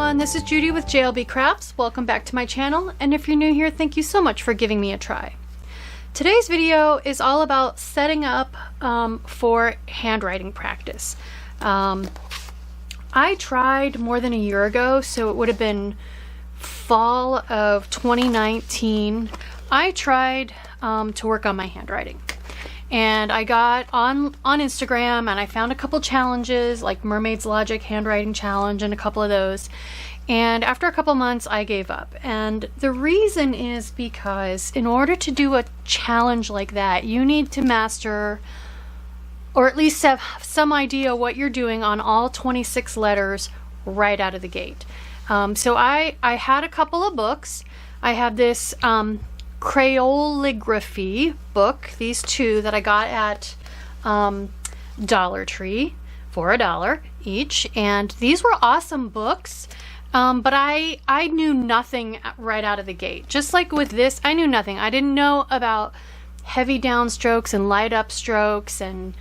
everyone, this is Judy with JLBCrafts. Welcome back to my channel, and if you're new here, thank you so much for giving me a try. Today's video is all about setting up for handwriting practice. I tried more than a year ago, so it would have been fall of 2019. I tried to work on my handwriting. And I got on Instagram and I found a couple challenges like Mermaid's Logic handwriting challenge and a couple of those. And after a couple months I gave up. And the reason is because in order to do a challenge like that, you need to master or at least have some idea what you're doing on all 26 letters right out of the gate. So I had a couple of books. I have this Crayoligraphy book, these two that I got at Dollar Tree for $1 each, and these were awesome books, but I knew nothing right out of the gate. Just like with this, I knew nothing. I didn't know about heavy down strokes and light up strokes, and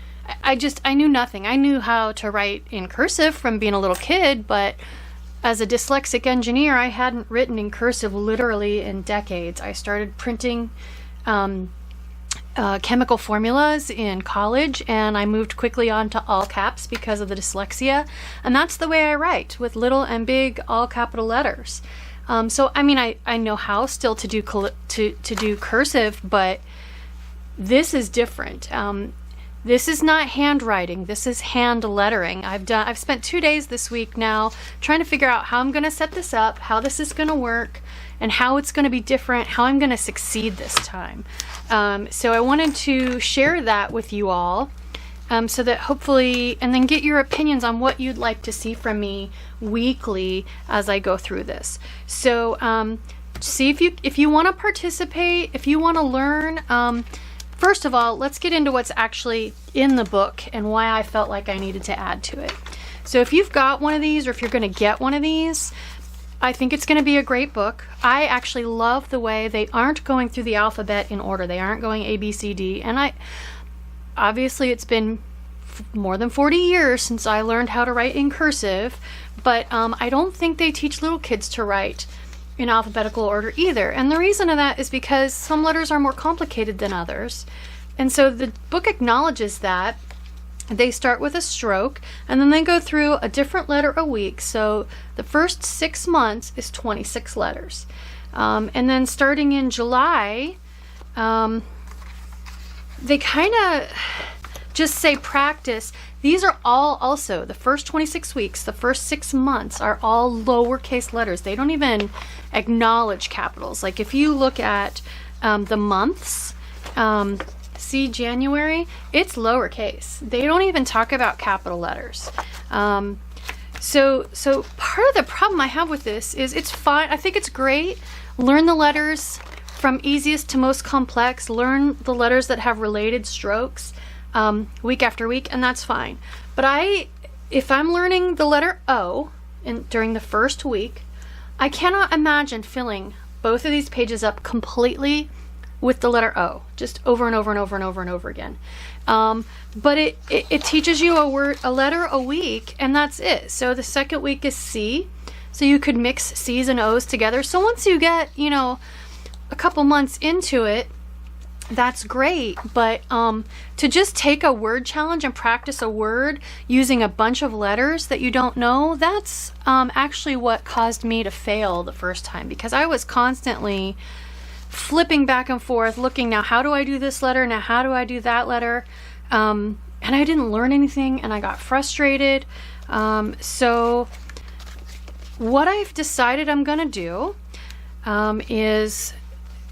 I knew nothing. I knew how to write in cursive from being a little kid, but as a dyslexic engineer, I hadn't written in cursive literally in decades. I started printing chemical formulas in college, and I moved quickly on to all caps because of the dyslexia. And that's the way I write, with little and big all capital letters. So I mean, I know how still to do cursive, but this is different. This is not handwriting, this is hand lettering. I've spent 2 days this week now trying to figure out how I'm going to set this up, how this is going to work, and how it's going to be different, how I'm going to succeed this time. So I wanted to share that with you all so that hopefully, and then get your opinions on what you'd like to see from me weekly as I go through this. So see if you want to participate, if you want to learn. First of all, let's get into what's actually in the book and why I felt like I needed to add to it. So if you've got one of these, or if you're going to get one of these, I think it's going to be a great book. I actually love the way they aren't going through the alphabet in order. They aren't going A, B, C, D. And obviously it's been more than 40 years since I learned how to write in cursive, but I don't think they teach little kids to write in alphabetical order either. And the reason of that is because some letters are more complicated than others. And so the book acknowledges that. They start with a stroke and then they go through a different letter a week. So the first 6 months is 26 letters. And then starting in July, they kind of just say practice. These are all also, the first 26 weeks, the first 6 months are all lowercase letters. They don't even acknowledge capitals. Like if you look at the months, see January, it's lowercase. They don't even talk about capital letters. So part of the problem I have with this is it's fine. I think it's great. Learn the letters from easiest to most complex. Learn the letters that have related strokes week after week, and that's fine. But if I'm learning the letter O during the first week, I cannot imagine filling both of these pages up completely with the letter O, just over and over and over and over and over again. But it teaches you a letter a week, and that's it. So the second week is C, so you could mix C's and O's together. So once you get, a couple months into it, that's great. But to just take a word challenge and practice a word using a bunch of letters that you don't know, that's actually what caused me to fail the first time, because I was constantly flipping back and forth, looking, now how do I do this letter, now how do I do that letter, and I didn't learn anything, and I got frustrated. So what I've decided I'm gonna do is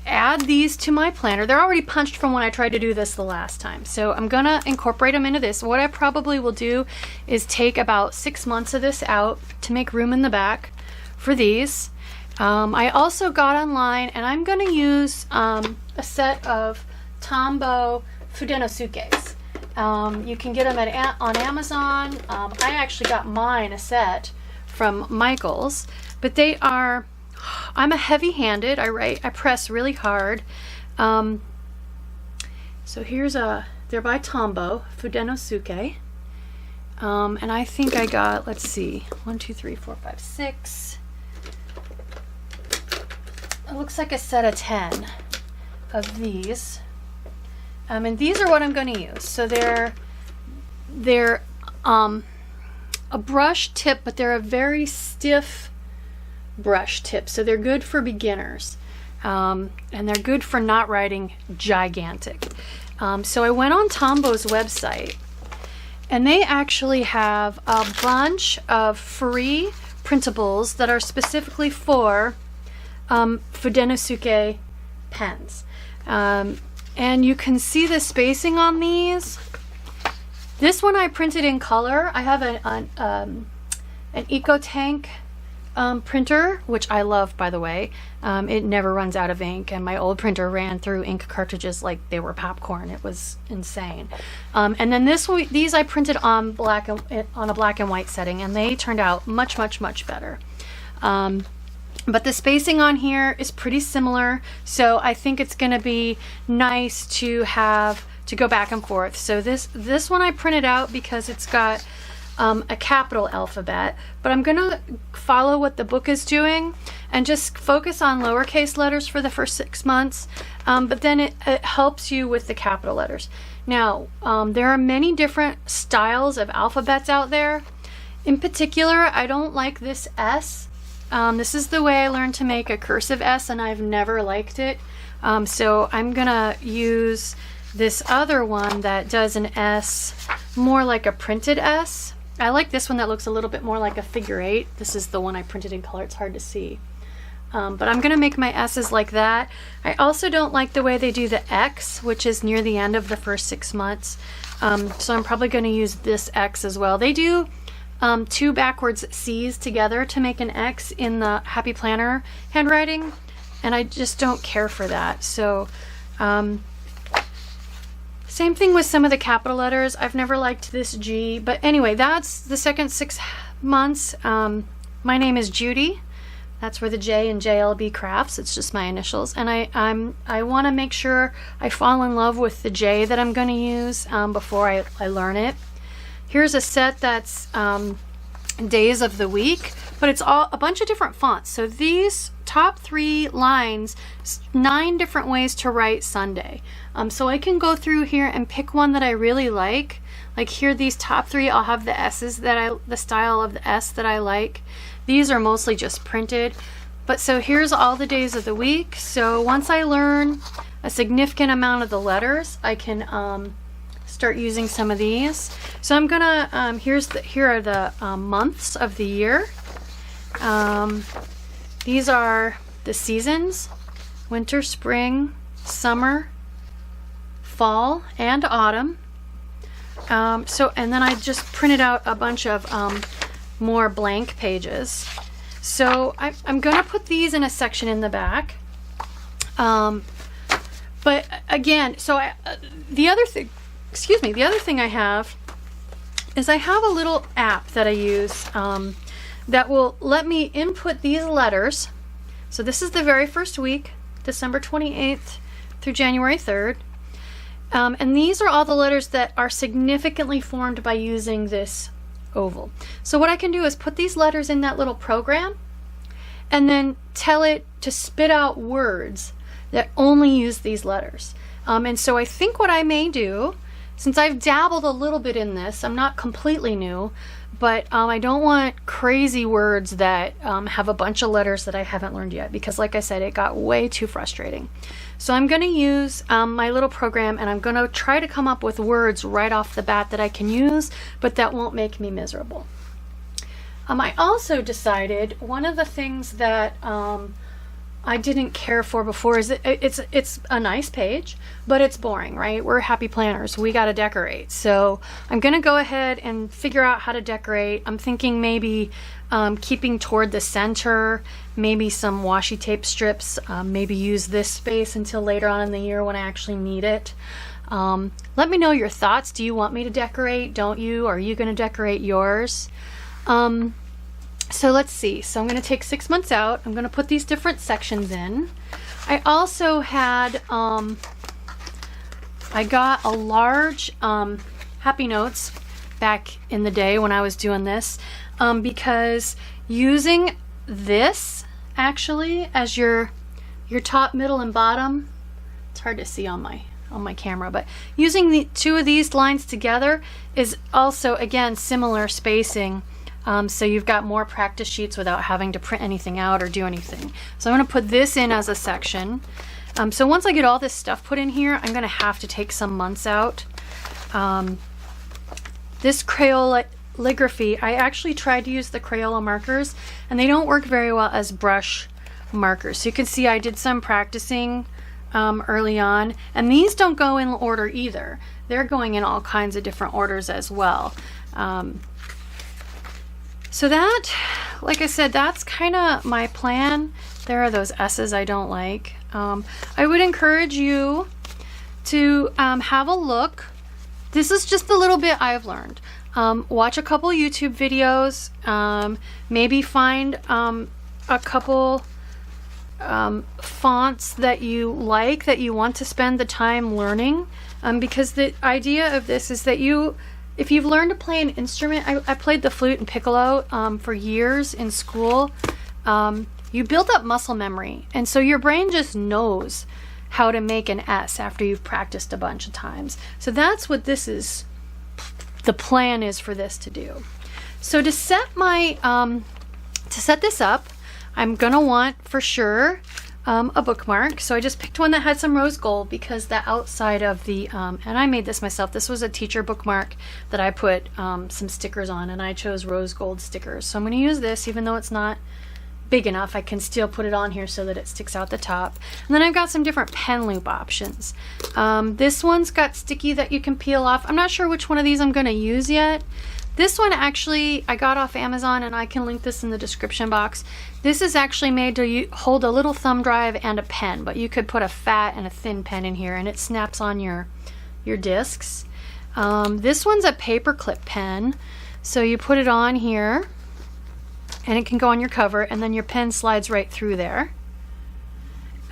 add these to my planner. They're already punched from when I tried to do this the last time, so I'm gonna incorporate them into this. What I probably will do is take about 6 months of this out to make room in the back for these. I also got online, and I'm going to use a set of Tombow Fudenosukes. You can get them on Amazon. I actually got mine a set from Michael's, but they are, I'm a heavy-handed, I press really hard. So here's they're by Tombow, Fudenosuke. And I think I got, let's see, 1, 2, 3, 4, 5, 6. it looks like a set of 10 of these. And these are what I'm going to use. So they're a brush tip, but they're a very stiff brush tip. So they're good for beginners. And they're good for not writing gigantic. So I went on Tombow's website, and they actually have a bunch of free printables that are specifically for Fudenosuke pens. And you can see the spacing on these. This one I printed in color. I have an EcoTank printer, which I love, by the way. It never runs out of ink, and my old printer ran through ink cartridges like they were popcorn. It was insane. And then these I printed on a black and white setting, and they turned out much, much, much better. But the spacing on here is pretty similar, so I think it's going to be nice to have to go back and forth. So this one I printed out because it's got a capital alphabet, but I'm going to follow what the book is doing and just focus on lowercase letters for the first 6 months, but then it helps you with the capital letters. Now, there are many different styles of alphabets out there. In particular, I don't like this S. This is the way I learned to make a cursive S, and I've never liked it. So I'm gonna use this other one that does an S more like a printed S. I like this one that looks a little bit more like a figure 8. This is the one I printed in color. It's hard to see. But I'm gonna make my S's like that. I also don't like the way they do the X, which is near the end of the first 6 months. So I'm probably gonna use this X as well. They do 2 backwards C's together to make an X in the Happy Planner handwriting, and I just don't care for that. So same thing with some of the capital letters. I've never liked this G, but anyway, that's the second 6 months. My name is Judi. That's where the J in JLBCrafts. It's just my initials, and I want to make sure I fall in love with the J that I'm going to use before I learn it. Here's a set that's days of the week, but it's all a bunch of different fonts. So these top 3 lines, 9 different ways to write Sunday. So I can go through here and pick one that I really like. Like here, these top 3, I'll have the S's the style of the S that I like. These are mostly just printed. But so here's all the days of the week. So once I learn a significant amount of the letters, I can start using some of these. So I'm gonna here are the months of the year. These are the seasons: winter, spring, summer, fall, and autumn. And then I just printed out a bunch of more blank pages. So I'm gonna put these in a section in the back. But again, so the other thing I have is I have a little app that I use that will let me input these letters. So this is the very first week, December 28th through January 3rd. And these are all the letters that are significantly formed by using this oval. So what I can do is put these letters in that little program and then tell it to spit out words that only use these letters. And so I think what I may do, since I've dabbled a little bit in this, I'm not completely new, but I don't want crazy words that have a bunch of letters that I haven't learned yet, because like I said, it got way too frustrating. So I'm going to use my little program, and I'm going to try to come up with words right off the bat that I can use, but that won't make me miserable. I also decided one of the things that I didn't care for before is it's a nice page, but it's boring, right? We're happy planners. We got to decorate. So I'm going to go ahead and figure out how to decorate. I'm thinking maybe keeping toward the center, maybe some washi tape strips, maybe use this space until later on in the year when I actually need it. Let me know your thoughts. Do you want me to decorate? Don't you? Are you going to decorate yours? So let's see. So I'm going to take 6 months out. I'm going to put these different sections in. I also had, I got a large Happy Notes back in the day when I was doing this, because using this actually as your your top, middle, and bottom. It's hard to see on my camera, but using the two of these lines together is also, again, similar spacing. So you've got more practice sheets without having to print anything out or do anything. So I'm going to put this in as a section. So once I get all this stuff put in here, I'm going to have to take some months out. This Crayoligraphy, I actually tried to use the Crayola markers, and they don't work very well as brush markers. So you can see I did some practicing early on, and these don't go in order either. They're going in all kinds of different orders as well. So that, like I said, that's kind of my plan. There are those S's I don't like. I would encourage you to have a look. This is just a little bit I've learned. Watch a couple YouTube videos. Maybe find a couple fonts that you like, that you want to spend the time learning. Because the idea of this is that if you've learned to play an instrument, I played the flute and piccolo for years in school. You build up muscle memory, and so your brain just knows how to make an S after you've practiced a bunch of times. So that's what this is. The plan is for this to do. So to set this up, I'm gonna want for sure a bookmark. So I just picked one that had some rose gold, because the outside of the, and I made this myself, this was a teacher bookmark that I put some stickers on, and I chose rose gold stickers. So I'm gonna use this, even though it's not big enough, I can still put it on here so that it sticks out the top. And then I've got some different pen loop options. This one's got sticky that you can peel off. I'm not sure which one of these I'm gonna use yet. This one actually I got off Amazon, and I can link this in the description box. This is actually made to hold a little thumb drive and a pen, but you could put a fat and a thin pen in here, and it snaps on your discs. This one's a paperclip pen, so you put it on here, and it can go on your cover, and then your pen slides right through there.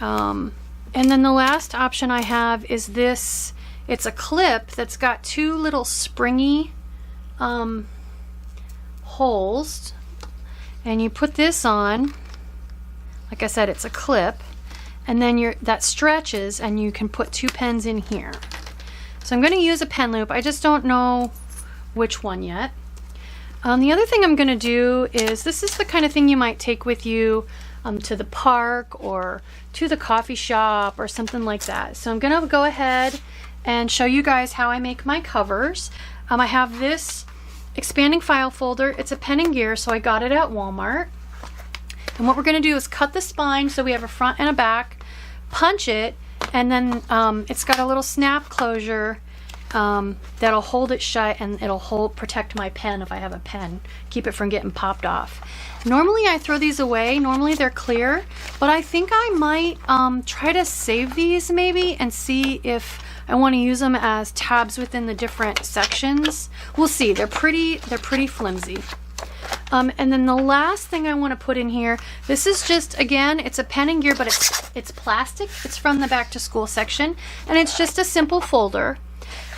And then the last option I have is this. It's a clip that's got two little springy holes, and you put this on. Like I said, it's a clip, and then that stretches, and you can put two pens in here. So I'm going to use a pen loop. I just don't know which one yet. The other thing I'm going to do is, this is the kind of thing you might take with you to the park or to the coffee shop or something like that. So I'm going to go ahead and show you guys how I make my covers. I have this expanding file folder. It's a pen and gear, so I got it at Walmart. And what we're going to do is cut the spine so we have a front and a back, punch it, and then it's got a little snap closure that'll hold it shut, and it'll protect my pen if I have a pen, keep it from getting popped off. Normally I throw these away. Normally they're clear, but I think I might try to save these maybe and see if I want to use them as tabs within the different sections. We'll see. They're pretty flimsy. And then the last thing I want to put in here, this is just, again, it's a pen and gear, but it's plastic. It's from the back to school section, and it's just a simple folder.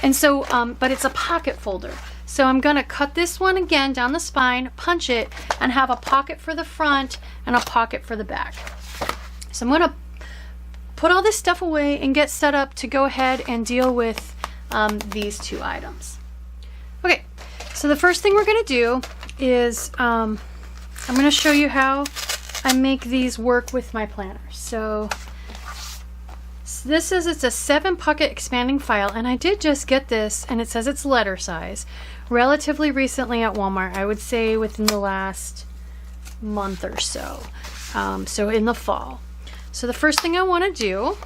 And so, but it's a pocket folder. So I'm gonna cut this one again down the spine, punch it, and have a pocket for the front and a pocket for the back. So I'm gonna put all this stuff away and get set up to go ahead and deal with these two items. Okay, so the first thing we're gonna do is I'm gonna show you how I make these work with my planner. So this is, it's a 7-pocket expanding file, and I did just get this, and it says it's letter size, relatively recently at Walmart. I would say within the last month or so, so in the fall. So the first thing I want to do,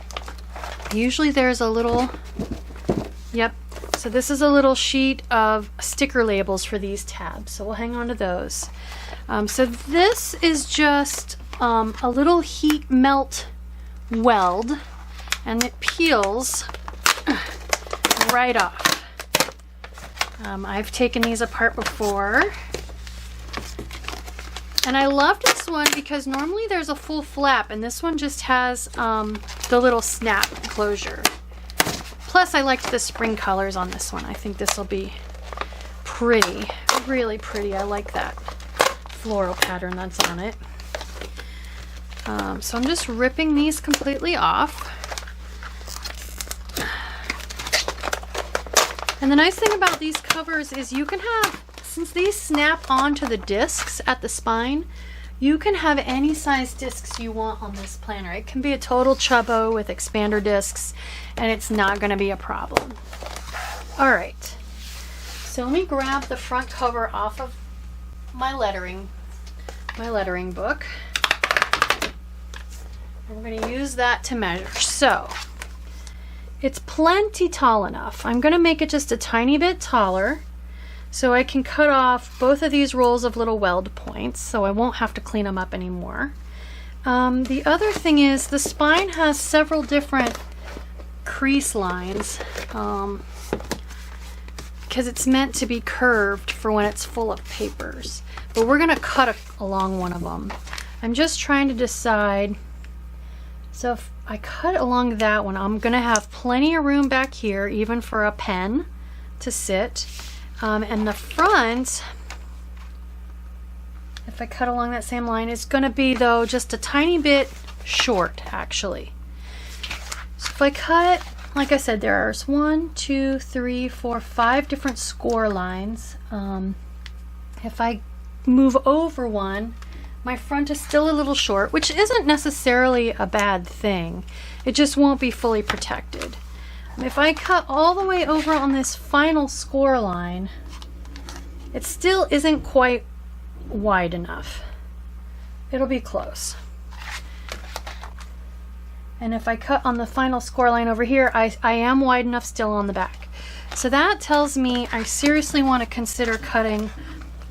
usually there's a little, yep, so this is a little sheet of sticker labels for these tabs, so we'll hang on to those. So this is just a little heat melt weld, and it peels right off. I've taken these apart before, and I loved this one because normally there's a full flap, and this one just has the little snap closure. Plus I liked the spring colors on this one. I think this will be pretty, really pretty. I like that floral pattern that's on it. So I'm just ripping these completely off. And the nice thing about these covers is you can have, since these snap onto the discs at the spine, you can have any size discs you want on this planner. It can be a total chubbo with expander discs, and it's not going to be a problem. All right, so let me grab the front cover off of my lettering book. We're going to use that to measure. So it's plenty tall enough. I'm going to make it just a tiny bit taller so I can cut off both of these rolls of little weld points so I won't have to clean them up anymore. The other thing is the spine has several different crease lines because it's meant to be curved for when it's full of papers. But we're going to cut along one of them. I'm just trying to decide. So if I cut along that one, I'm going to have plenty of room back here, even for a pen to sit. And the front, if I cut along that same line, is going to be, though, just a tiny bit short, actually. So if I cut, like I said, there's 1, 2, 3, 4, 5 different score lines. If I move over one, my front is still a little short, which isn't necessarily a bad thing. It just won't be fully protected. If I cut all the way over on this final score line, it still isn't quite wide enough. It'll be close. And if I cut on the final score line over here, I am wide enough still on the back. So that tells me I seriously want to consider cutting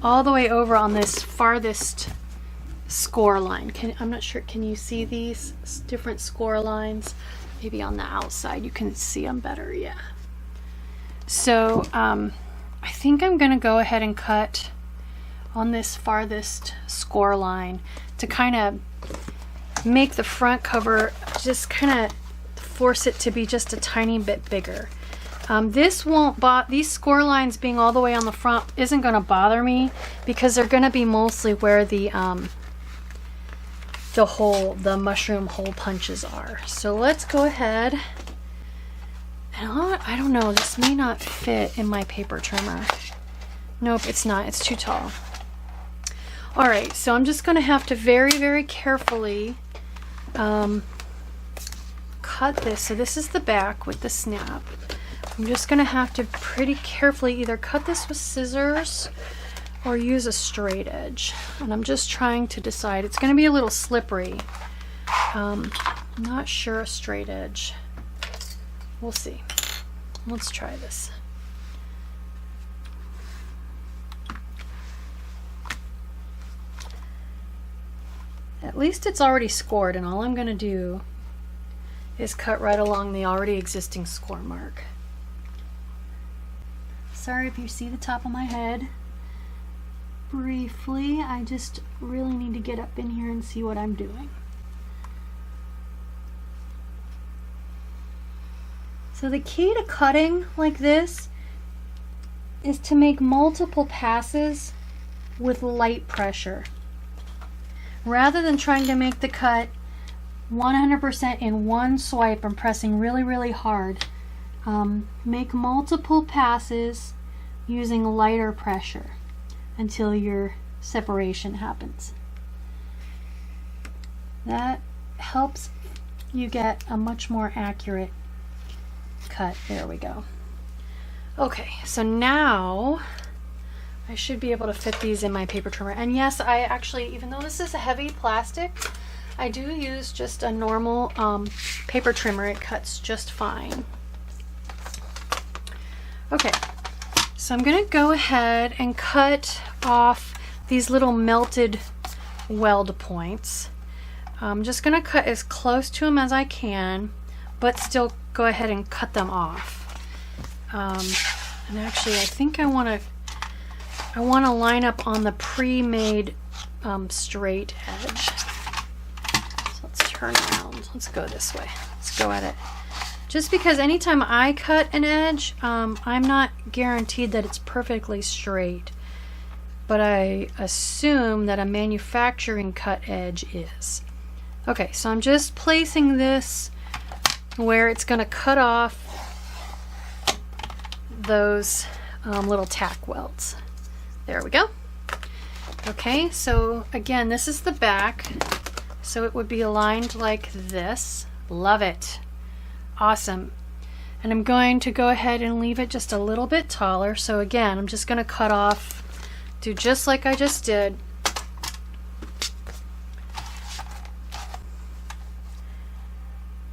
all the way over on this farthest score line. I'm not sure, can you see these different score lines? Maybe on the outside you can see them better, yeah. So I think I'm going to go ahead and cut on this farthest score line to kind of make the front cover, just kind of force it to be just a tiny bit bigger. This won't these score lines being all the way on the front isn't going to bother me because they're going to be mostly where the mushroom hole punches are. So let's go ahead. And I don't know, this may not fit in my paper trimmer. Nope, it's not. It's too tall. All right, so I'm just going to have to very, very carefully cut this. So this is the back with the snap. I'm just going to have to pretty carefully either cut this with scissors or use a straight edge. And I'm just trying to decide. It's going to be a little slippery. I'm not sure a straight edge. We'll see. Let's try this. At least it's already scored, and all I'm going to do is cut right along the already existing score mark. Sorry if you see the top of my head. Briefly, I just really need to get up in here and see what I'm doing. So the key to cutting like this is to make multiple passes with light pressure. Rather than trying to make the cut 100% in one swipe and pressing really, really hard, make multiple passes using lighter pressure until your separation happens. That helps you get a much more accurate cut. There we go. Okay, so now I should be able to fit these in my paper trimmer. And yes, I actually, even though this is a heavy plastic, I do use just a normal paper trimmer. It cuts just fine. Okay, so I'm going to go ahead and cut off these little melted weld points. I'm just going to cut as close to them as I can, but still go ahead and cut them off. And actually, I think I want to line up on the pre-made straight edge. So let's turn around. Let's go this way. Let's go at it. Just because anytime I cut an edge, I'm not guaranteed that it's perfectly straight, but I assume that a manufacturing cut edge is. Okay, so I'm just placing this where it's going to cut off those little tack welds. There we go. Okay, so again, this is the back, so it would be aligned like this. Love it. Awesome. And I'm going to go ahead and leave it just a little bit taller. So again, I'm just going to cut off, do just like I just did.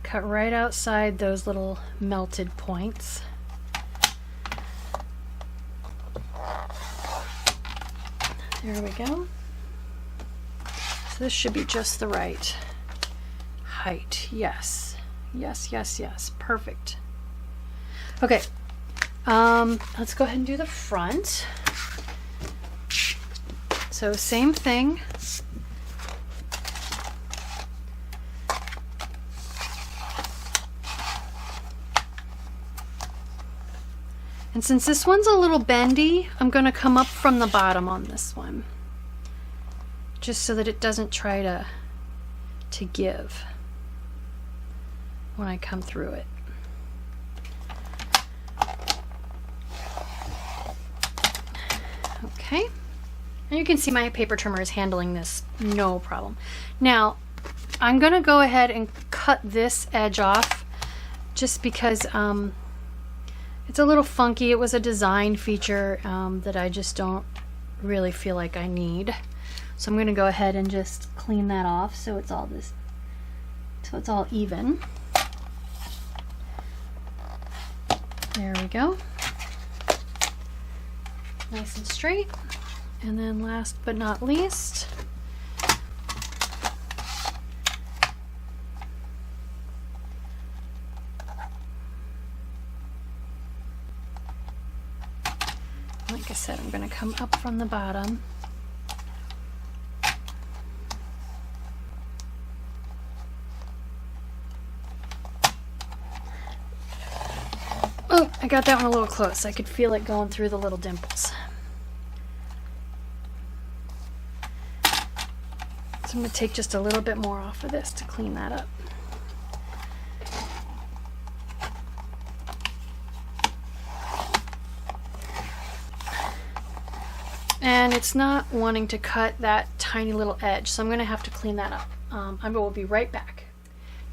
Cut right outside those little melted points. There we go. So this should be just the right height. Yes. Yes, yes, yes. Perfect. Okay. Let's go ahead and do the front. So same thing. And since this one's a little bendy, I'm going to come up from the bottom on this one, just so that it doesn't try to give when I come through it. Okay, and you can see my paper trimmer is handling this no problem. Now I'm going to go ahead and cut this edge off just because it's a little funky. It was a design feature that I just don't really feel like I need. So I'm going to go ahead and just clean that off so it's all even. There we go. Nice and straight. And then last but not least, like I said, I'm going to come up from the bottom. Oh, I got that one a little close. I could feel it going through the little dimples. So I'm going to take just a little bit more off of this to clean that up. And it's not wanting to cut that tiny little edge, so I'm going to have to clean that up. I will be right back.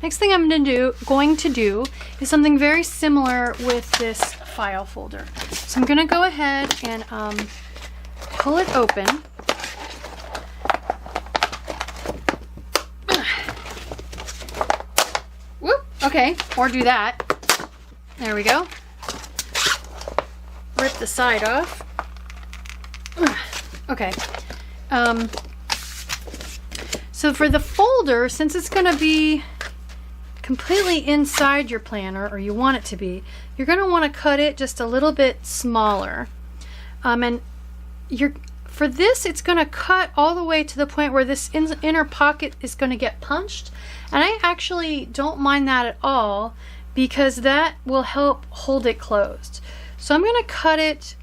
Next thing I'm going to do is something very similar with this file folder. So I'm going to go ahead and pull it open. Whoop, okay, or do that. There we go. Rip the side off. Okay, so for the folder, since it's going to be completely inside your planner, or you want it to be, you're going to want to cut it just a little bit smaller. And for this, it's going to cut all the way to the point where this inner pocket is going to get punched. And I actually don't mind that at all, because that will help hold it closed. So I'm going to cut it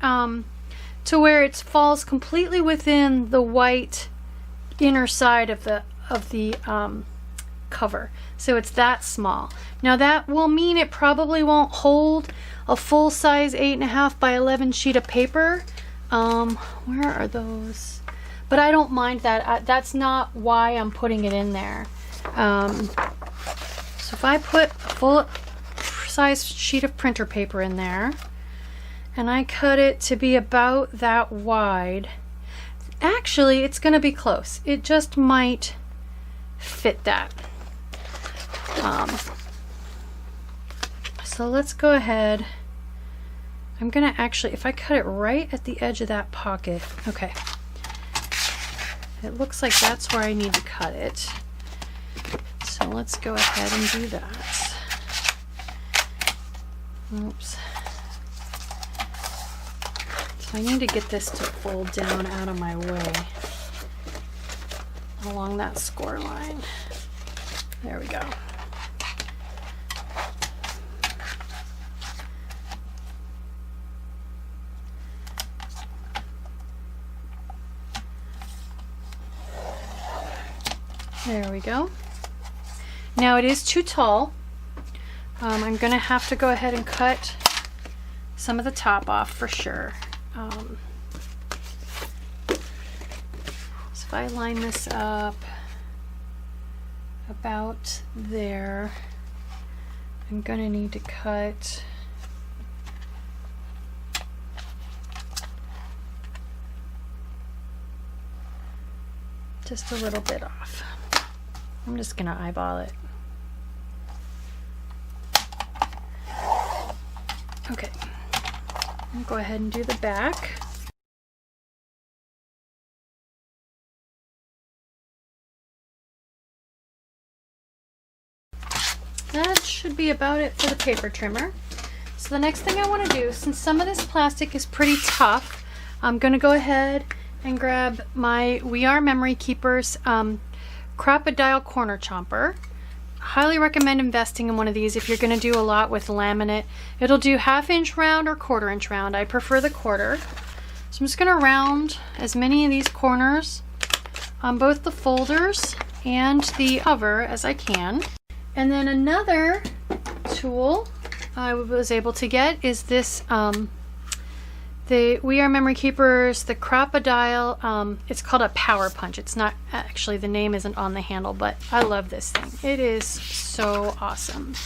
to where it falls completely within the white inner side of the cover. So it's that small. Now that will mean it probably won't hold a full size 8.5 by 11 sheet of paper. Where are those? But I don't mind that. That's not why I'm putting it in there. So if I put a full size sheet of printer paper in there, and I cut it to be about that wide, actually it's going to be close. It just might fit that. So let's go ahead. I'm going to actually, if I cut it right at the edge of that pocket, okay. It looks like that's where I need to cut it. So let's go ahead and do that. Oops. So I need to get this to fold down out of my way along that score line. There we go. There we go. Now it is too tall. I'm gonna have to go ahead and cut some of the top off for sure. So if I line this up about there, I'm gonna need to cut just a little bit off. I'm just gonna eyeball it. Okay, I'll go ahead and do the back. That should be about it for the paper trimmer. So the next thing I want to do, since some of this plastic is pretty tough, I'm going to go ahead and grab my We Are Memory Keepers Crocodile Corner Chomper. Highly recommend investing in one of these if you're going to do a lot with laminate. It'll do 1/2 inch round or 1/4 inch round. I prefer the 1/4. So I'm just going to round as many of these corners on both the folders and the cover as I can. And then another tool I was able to get is this, the We Are Memory Keepers, the Crocodile, it's called a Power Punch. It's not, actually the name isn't on the handle, but I love this thing. It is so awesome.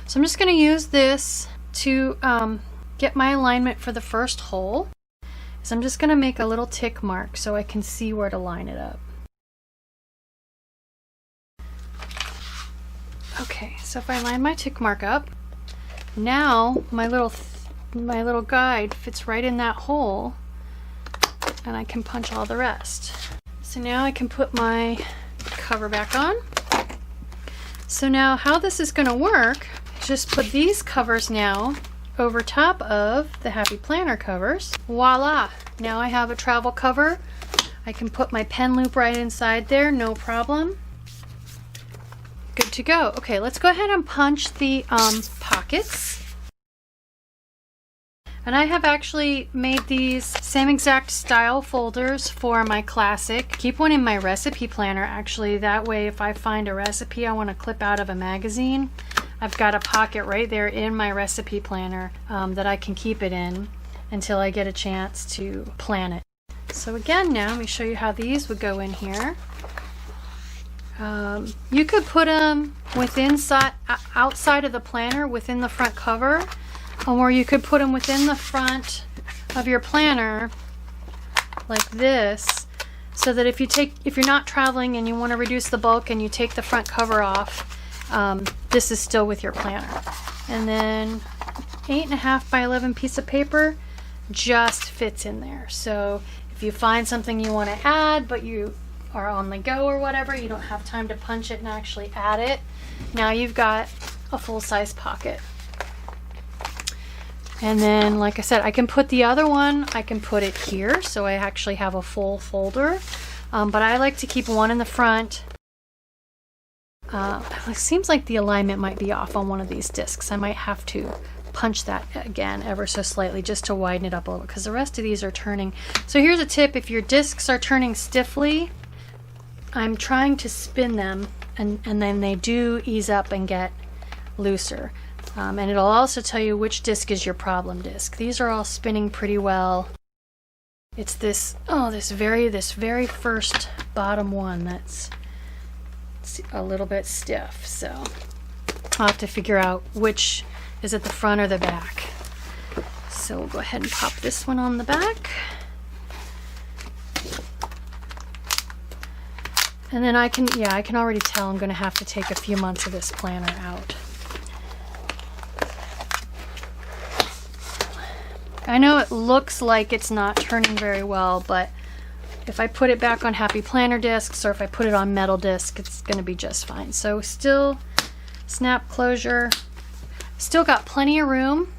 So I'm just going to use this to get my alignment for the first hole. So I'm just going to make a little tick mark so I can see where to line it up. Okay, so if I line my tick mark up, now my little guide fits right in that hole, and I can punch all the rest. So now I can put my cover back on. So now how this is going to work is just put these covers now over top of the Happy Planner covers. Voila! Now I have a travel cover. I can put my pen loop right inside there, no problem. Good to go. Okay, let's go ahead and punch the pockets. And I have actually made these same exact style folders for my classic. Keep one in my recipe planner, actually. That way, if I find a recipe I want to clip out of a magazine, I've got a pocket right there in my recipe planner that I can keep it in until I get a chance to plan it. So again, now let me show you how these would go in here. You could put them outside of the planner within the front cover, or you could put them within the front of your planner like this, so that if you're not traveling and you want to reduce the bulk and you take the front cover off, this is still with your planner. And then 8.5 by 11 piece of paper just fits in there. So if you find something you want to add but you are on the go or whatever, you don't have time to punch it and actually add it, now you've got a full-size pocket. And then, like I said, I can put the other one, I can put it here, so I actually have a full folder, but I like to keep one in the front. It seems like the alignment might be off on one of these discs. I might have to punch that again ever so slightly just to widen it up a little, because the rest of these are turning. So here's a tip: if your discs are turning stiffly, I'm trying to spin them, and then they do ease up and get looser. And it'll also tell you which disc is your problem disc. These are all spinning pretty well. It's this very first bottom one that's a little bit stiff. So I'll have to figure out which is at the front or the back. So we'll go ahead and pop this one on the back. And then I can already tell I'm going to have to take a few months of this planner out. I know it looks like it's not turning very well, but if I put it back on Happy Planner discs or if I put it on metal disc, it's going to be just fine. So still snap closure. Still got plenty of room.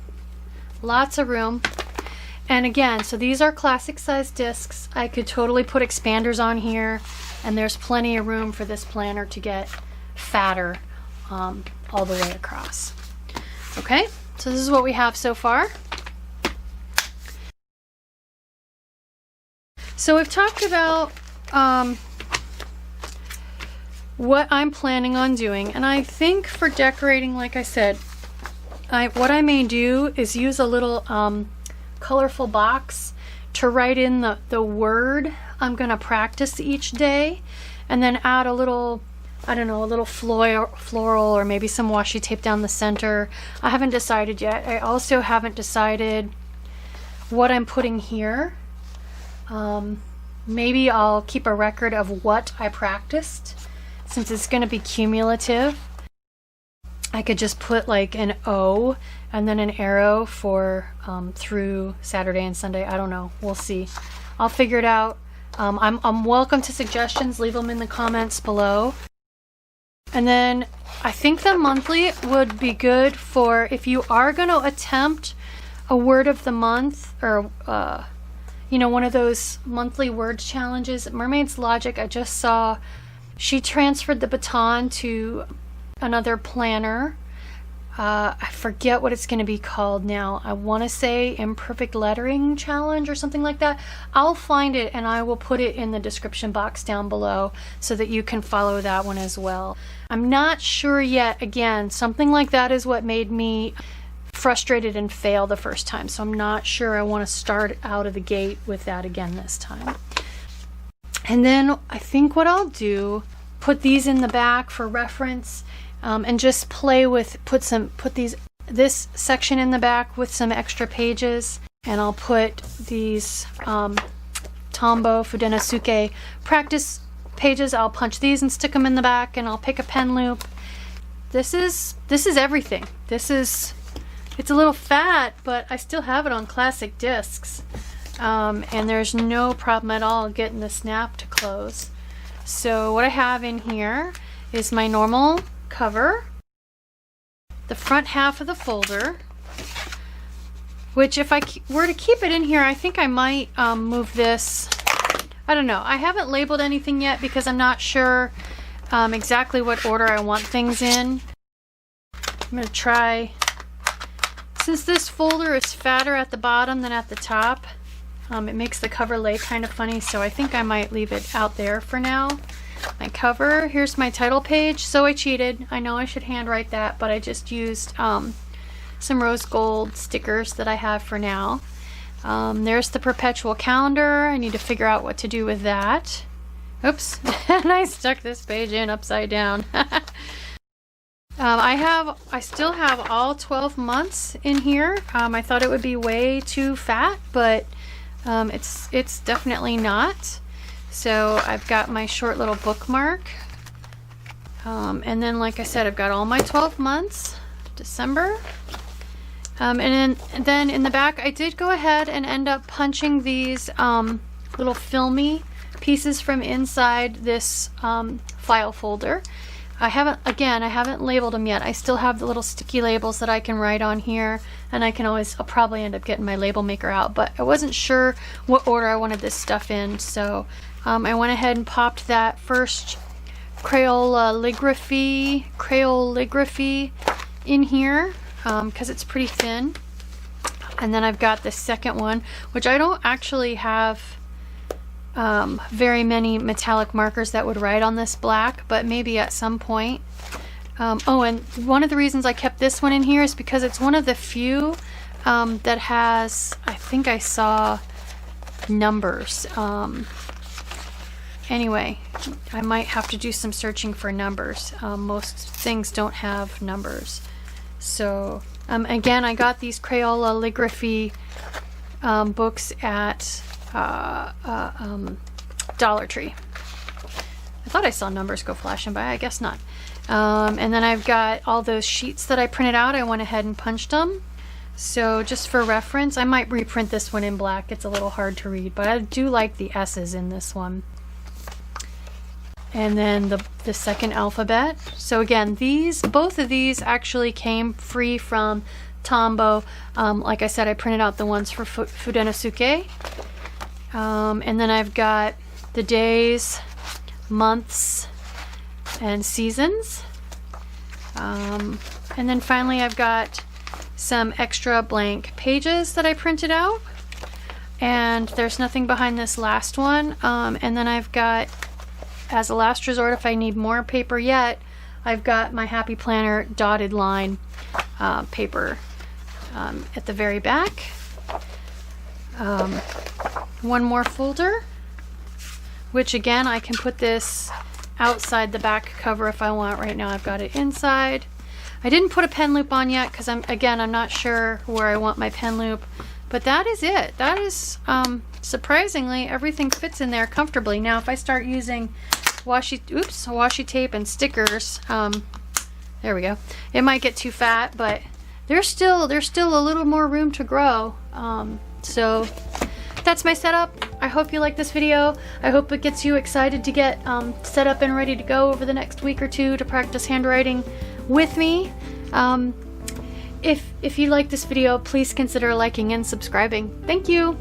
Lots of room. And again, so these are classic size discs. I could totally put expanders on here, and there's plenty of room for this planner to get fatter all the way across. Okay, so this is what we have so far. So we've talked about what I'm planning on doing. And I think for decorating, like I said, what I may do is use a little colorful box to write in the word I'm going to practice each day, and then add a little, I don't know, a little floral or maybe some washi tape down the center. I haven't decided yet. I also haven't decided what I'm putting here. Maybe I'll keep a record of what I practiced, since it's going to be cumulative. I could just put like an O and then an arrow for through Saturday and Sunday. I don't know. We'll see. I'll figure it out. I'm welcome to suggestions. Leave them in the comments below. And then I think the monthly would be good for if you are going to attempt a word of the month, or you know, one of those monthly word challenges. Mermaid's Logic, I just saw, she transferred the baton to another planner. I forget what it's going to be called now. I want to say Imperfect Lettering Challenge or something like that. I'll find it and I will put it in the description box down below so that you can follow that one as well. I'm not sure yet. Again, something like that is what made me frustrated and fail the first time. So I'm not sure I want to start out of the gate with that again this time. And then I think what I'll do, put these in the back for reference. And just play with, put this section in the back with some extra pages, and I'll put these Tombow Fudenosuke practice pages. I'll punch these and stick them in the back, and I'll pick a pen loop. This is everything. It's a little fat, but I still have it on classic discs, and there's no problem at all getting the snap to close. So what I have in here is my normal cover, the front half of the folder, which if I were to keep it in here, I think I might move this. I don't know. I haven't labeled anything yet because I'm not sure exactly what order I want things in. I'm going to try, since this folder is fatter at the bottom than at the top, it makes the cover lay kind of funny, so I think I might leave it out there for now. My cover, here's my title page. So I cheated. I know I should handwrite that, but I just used some rose gold stickers that I have for now. There's the perpetual calendar. I need to figure out what to do with that. Oops, and I stuck this page in upside down. I still have all 12 months in here. I thought it would be way too fat, but it's definitely not. So I've got my short little bookmark, and then like I said, I've got all my 12 months, December, and then in the back I did go ahead and end up punching these little filmy pieces from inside this file folder. I haven't labeled them yet. I still have the little sticky labels that I can write on here, and I'll probably end up getting my label maker out, but I wasn't sure what order I wanted this stuff in, so I went ahead and popped that first Crayoligraphy in here because it's pretty thin, and then I've got the second one, which I don't actually have very many metallic markers that would write on this black, but maybe at some point. Oh, and one of the reasons I kept this one in here is because it's one of the few that has, I think I saw numbers. Anyway, I might have to do some searching for numbers. Most things don't have numbers. So again, I got these Crayoligraphy books at Dollar Tree. I thought I saw numbers go flashing by. I guess not. And then I've got all those sheets that I printed out. I went ahead and punched them. So just for reference, I might reprint this one in black. It's a little hard to read, but I do like the S's in this one. And then the second alphabet. So again, both of these actually came free from Tombow. Like I said, I printed out the ones for Fudenosuke. And then I've got the days, months, and seasons. And then finally I've got some extra blank pages that I printed out. And there's nothing behind this last one. And then I've got as a last resort, if I need more paper yet, I've got my Happy Planner dotted line paper at the very back. One more folder, which again, I can put this outside the back cover if I want. Right now I've got it inside. I didn't put a pen loop on yet because I'm not sure where I want my pen loop, but that is it. That is surprisingly everything fits in there comfortably. Now if I start using washi tape and stickers, there we go, it might get too fat, but there's still a little more room to grow. So that's my setup. I hope you like this video. I hope it gets you excited to get set up and ready to go over the next week or two to practice handwriting with me. If you like this video, please consider liking and subscribing. Thank you.